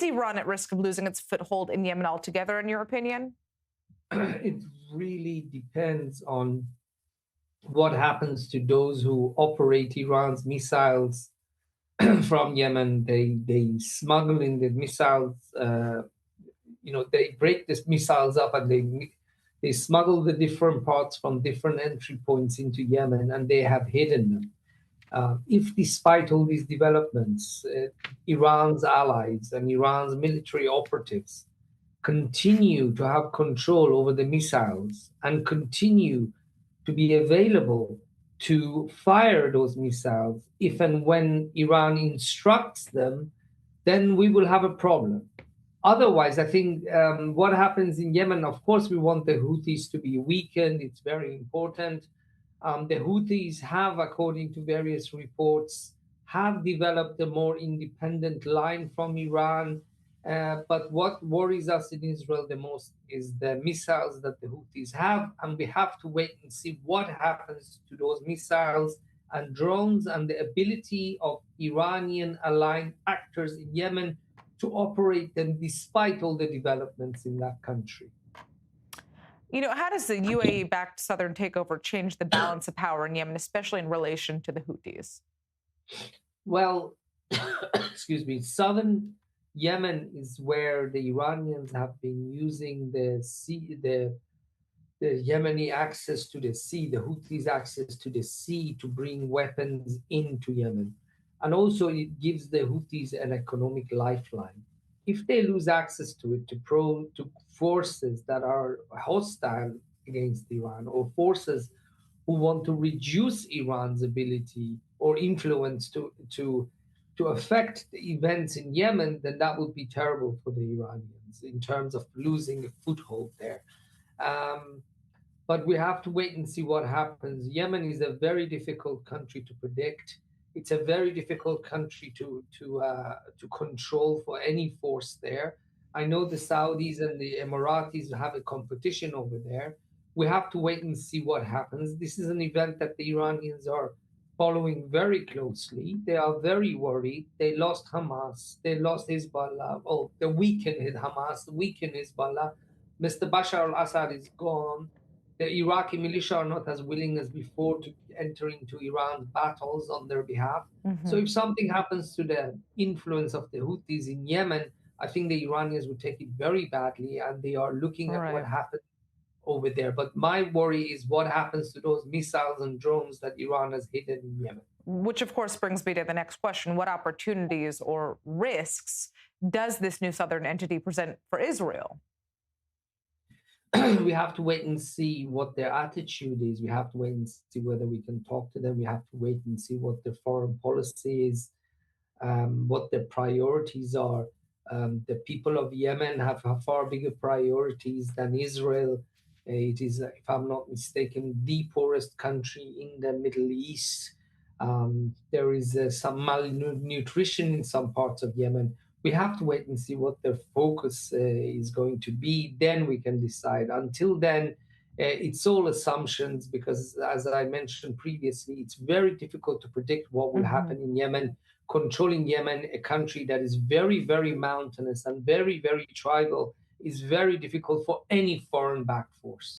Iran at risk of losing its foothold in Yemen altogether, in your opinion? It really depends on what happens to those who operate Iran's missiles from Yemen. They smuggle in the missiles. They break these missiles up and they smuggle the different parts from different entry points into Yemen, and they have hidden them. If, despite all these developments, Iran's allies and Iran's military operatives continue to have control over the missiles and continue to be available to fire those missiles if and when Iran instructs them, then we will have a problem. Otherwise, I think what happens in Yemen, of course, we want the Houthis to be weakened. It's very important. The Houthis have, according to various reports, have developed a more independent line from Iran. But what worries us in Israel the most is the missiles that the Houthis have, and we have to wait and see what happens to those missiles and drones and the ability of Iranian aligned actors in Yemen to operate them despite all the developments in that country. How does the UAE-backed southern takeover change the balance of power in Yemen, especially in relation to the Houthis? Well, excuse me, southern Yemen is where the Iranians have been using the sea, the Yemeni access to the sea, the Houthis' access to the sea to bring weapons into Yemen. And also it gives the Houthis an economic lifeline. If they lose access to it to forces that are hostile against Iran, or forces who want to reduce Iran's ability or influence to affect the events in Yemen, then that would be terrible for the Iranians in terms of losing a foothold there. But we have to wait and see what happens. Yemen is a very difficult country to predict. It's a very difficult country to control for any force there. I know the Saudis and the Emiratis have a competition over there. We have to wait and see what happens. This is an event that the Iranians are following very closely. They are very worried. They lost Hamas. They lost Hezbollah. Oh, they weakened Hamas, weakened Hezbollah. Mr. Bashar al-Assad is gone. The Iraqi militia are not as willing as before to enter into Iran's battles on their behalf. Mm-hmm. So if something happens to the influence of the Houthis in Yemen, I think the Iranians would take it very badly, and they are looking at what happened over there. But my worry is what happens to those missiles and drones that Iran has hidden in Yemen. Which, of course, brings me to the next question. What opportunities or risks does this new southern entity present for Israel? We have to wait and see what their attitude is. We have to wait and see whether we can talk to them. We have to wait and see what their foreign policy is, what their priorities are. The people of Yemen have far bigger priorities than Israel. It is, if I'm not mistaken, the poorest country in the Middle East. There is some malnutrition in some parts of Yemen. We have to wait and see what their focus is going to be. Then we can decide. Until then, it's all assumptions because, as I mentioned previously, it's very difficult to predict what will happen in Yemen. Controlling Yemen, a country that is very, very mountainous and very, very tribal, is very difficult for any foreign-backed force.